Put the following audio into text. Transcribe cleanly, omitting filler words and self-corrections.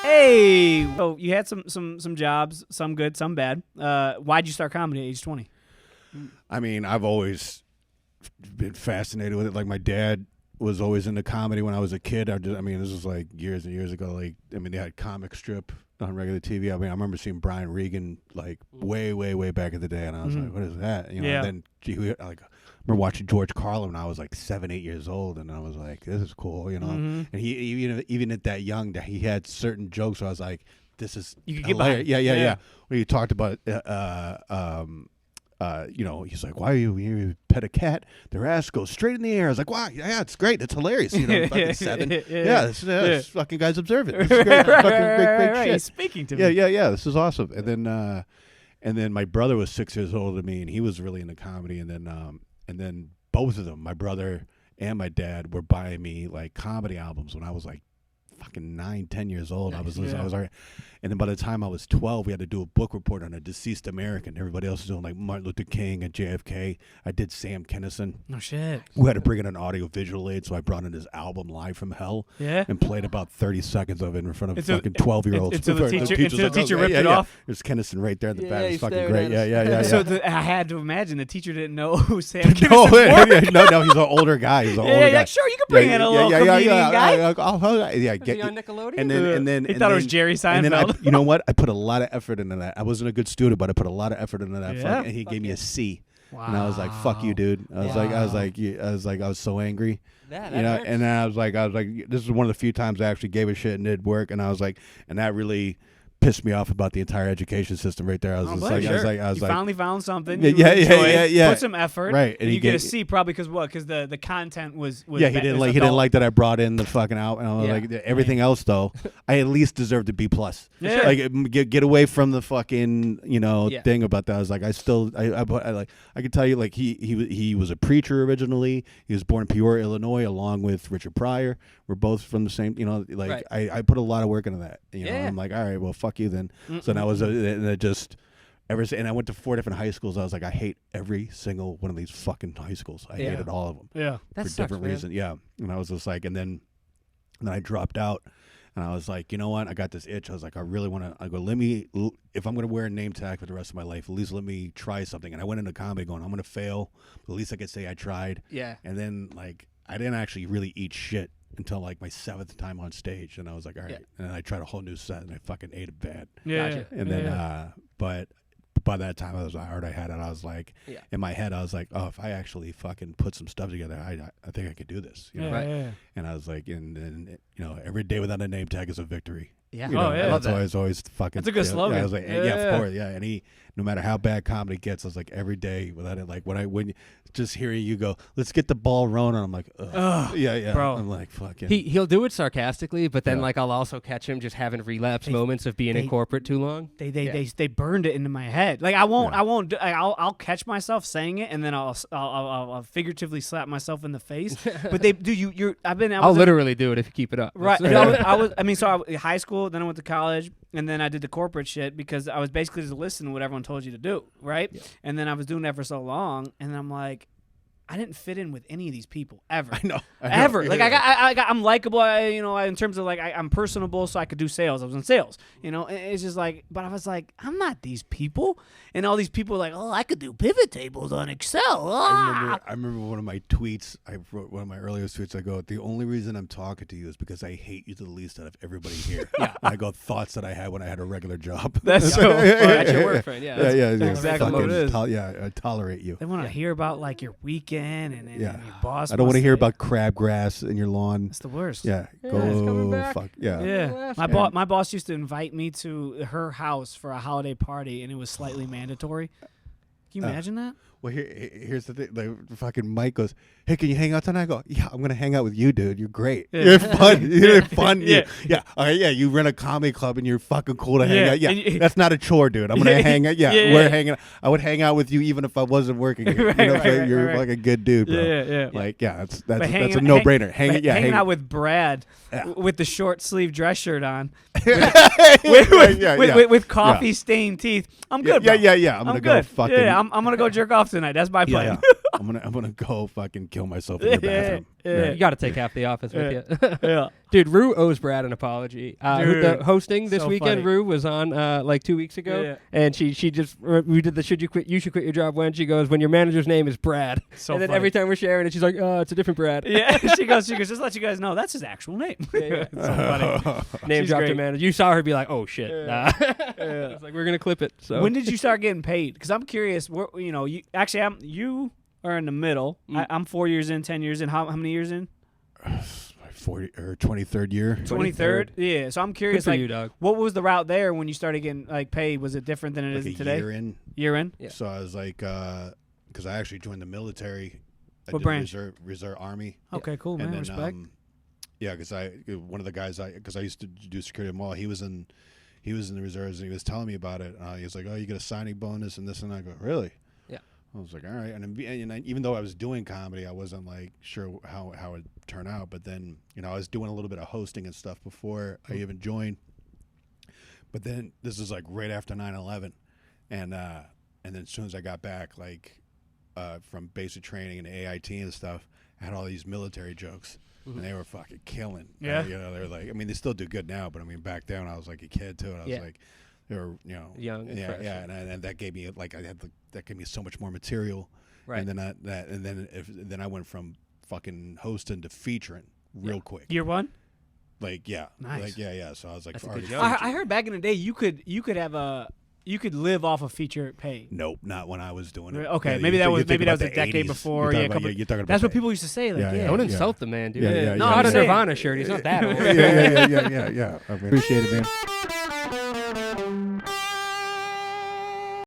Hey, so you had some jobs, some good, some bad. Why'd you start comedy at age 20? I mean, I've always been fascinated with it. Like, my dad was always into comedy when I was a kid. I mean, this was like years and years ago. Like, I mean, they had comic strip on regular TV. I mean, I remember seeing Brian Regan like way, way, way back in the day, and I was like, "What is that?" You know. Yeah. And then I remember watching George Carlin when I was like 7, 8 years old, and I was like, "This is cool," you know. And he even at that young, he had certain jokes where I was like, "This is You could get hilarious." behind. Yeah. When you talked about you know, he's like, "Why you pet a cat? Their ass goes straight in the air." I was like, "Wow, yeah, it's great. It's hilarious." You know, fucking 7. This fucking guy's observant. This is great. Great shit. He's speaking to me. Yeah. This is awesome. And then my brother was 6 years older than me, and he was really into comedy. And then both of them, my brother and my dad, were buying me like comedy albums when I was like fucking 9, 10 years old. I was already, and then by the time I was 12, we had to do a book report on a deceased American. Everybody else was doing like Martin Luther King and JFK. I did Sam Kinison. No shit. We had to bring in an audio visual aid, so I brought in his album Live from Hell. Yeah. And played about 30 seconds of it in front of fucking 12-year-olds. Until the teacher ripped it off. There's Kinison right there in the back. It's he's fucking great. Yeah. So I had to imagine the teacher didn't know who Sam Kinison was. No, he's an older guy. He's an older guy. Yeah, sure, you can bring in a little comedian guy. Is he on Nickelodeon? And then He thought it was Jerry Seinfeld. And then you know what? I put a lot of effort into that. I wasn't a good student, but I put a lot of effort into that. Yeah. And he gave me a C. Wow. And I was like, "Fuck you, dude." I was so angry. That You know, hurts. and then I was like, this is one of the few times I actually gave a shit and did work. And I was like, and that really pissed me off about the entire education system right there. I was just like, I was you like, finally found something. Yeah, you enjoyed, Put some effort. Right. And you get a C probably because what? Because the content was yeah, he didn't like that I brought in the fucking out. And I was like, everything else though, I at least deserved a B+. Yeah. Like get away from the fucking thing about that. I was like, I could tell you, like, he was a preacher originally. He was born in Peoria, Illinois, along with Richard Pryor. We're both from the same, Right. I put a lot of work into that. I'm like, all right, well, fuck you then. So that was and I went to 4 different high schools. I was like, I hate every single one of these fucking high schools. I hated all of them. Yeah. That for sucks, different man. reasons. Yeah. And I was just like, and then I dropped out. And I was like, you know what? I got this itch. I was like, I really want to. I go, if I'm going to wear a name tag for the rest of my life, at least let me try something. And I went into comedy going, I'm going to fail, but at least I could say I tried. Yeah. And then, like, I didn't actually really eat shit until like my 7th time on stage. And I was like, all right. Yeah. And then I tried a whole new set and I fucking ate it bad. Yeah. Gotcha. And then, but by that time I already had it. I was like, in my head, I was like, oh, if I actually fucking put some stuff together, I think I could do this. You know? Yeah. And I was like, and every day without a name tag is a victory. Yeah. Oh, yeah. I love That's always fucking. That's a good slogan. I was like, yeah, of course, yeah. And no matter how bad comedy gets, I was like, every day without it, like when just hearing you go, let's get the ball rolling, I'm like, ugh. Yeah, bro. I'm like, fucking. He'll do it sarcastically, but then like I'll also catch him just having relapse moments of being in corporate too long. They burned it into my head. Like I'll catch myself saying it, and then I'll figuratively slap myself in the face. But I'll literally do it if you keep it up. Right. High school, then I went to college, and then I did the corporate shit because I was basically just listening to what everyone told you to do, right? Yeah. And then I was doing that for so long, and then I'm like, I didn't fit in with any of these people ever. I know. Ever. Yeah. Like I'm likable, in terms of like I'm personable, so I could do sales. I was in sales, It's just like, but I was like, I'm not these people, and all these people are like, oh, I could do pivot tables on Excel. I remember one of my tweets. I wrote one of my earliest tweets. I go, the only reason I'm talking to you is because I hate you the least out of everybody here. And I go, thoughts that I had when I had a regular job. That's so funny. That's your work friend. Yeah. That's exactly what it is. I tolerate you. They want to hear about like your weekend and your boss. I don't want to hear about crabgrass in your lawn. It's the worst. Yeah. It's coming back. Fuck. Yeah. Yeah. My boss used to invite me to her house for a holiday party, and it was slightly mandatory. Can you imagine that? Well, here's the thing. Like, fucking Mike goes, hey, can you hang out tonight? I go, yeah, I'm going to hang out with you, dude. You're great. Yeah. You're fun. You're fun. Yeah. You run a comedy club, and you're fucking cool to hang out. Yeah. That's not a chore, dude. I'm going to hang out. Yeah. We're hanging out. I would hang out with you even if I wasn't working here. You're like a good dude, bro. Yeah. Like, that's a no-brainer. Hanging out with Brad with the short sleeve dress shirt on with coffee stained teeth. I'm good, bro. Yeah. I'm going to go fucking. Yeah, I'm going to go jerk off tonight. That's my plan. Yeah. I'm gonna go fucking kill myself in your bathroom. You got to take half the office with you. Yeah. Dude, Rue owes Brad an apology. The hosting this so weekend, funny. Rue was on like 2 weeks ago, Yeah. and she just we did the you should quit your job when she goes when your manager's name is Brad. So and then funny. every time we're sharing it, she's like, it's a different Brad. Yeah, she goes, just let you guys know that's his actual name. Yeah. It's so funny. Name She's dropped her great. manager. You saw her be like, oh shit. Yeah. It's like we're gonna clip it. So When did you start getting paid? Because I'm curious. You are in the middle. I'm 4 years in, 10 years in. How many years in? My 40 or 23rd year. 23rd. Yeah. So I'm good curious. for Like, you, dog. what was the route there when you started getting like paid? Was it different than it Like is a today? year in. Yeah. So I was like, because I actually joined the military. I What did branch? Reserve Army. Okay, cool, man. And then, Respect. yeah, because one of the guys because I used to do security at the mall. He was in the reserves, and he was telling me about it. He was like, "Oh, you get a signing bonus and this," and I go, "Really?" Yeah. I was like, "All right." And even though I was doing comedy, I wasn't like sure how it would turn out. But then I was doing a little bit of hosting and stuff before I even joined. But then this is like right after 9/11, and then as soon as I got back, like from basic training and AIT and stuff, I had all these military jokes. And they were fucking killing. Yeah. They were like, I mean, they still do good now, but I mean, back then I was like a kid too, and I was like, they were, Young and fresh. and that gave me like that gave me so much more material. Right. And then I went from fucking hosting to featuring real quick. Year one. Like yeah, Nice. like yeah. So I was like, That's a already good job. I heard back in the day you could live off of feature pay. Nope, not when I was doing it. Okay, Yeah, maybe that was you're thinking about a the decade 80s. before. You're Yeah, talking about- you're talking about that's what the- people used to say. Like, Yeah, yeah, yeah. Don't insult the man, dude. Yeah, yeah, No, Not I'm a saying- Nirvana shirt. He's not that old. yeah. I mean, appreciate it, man.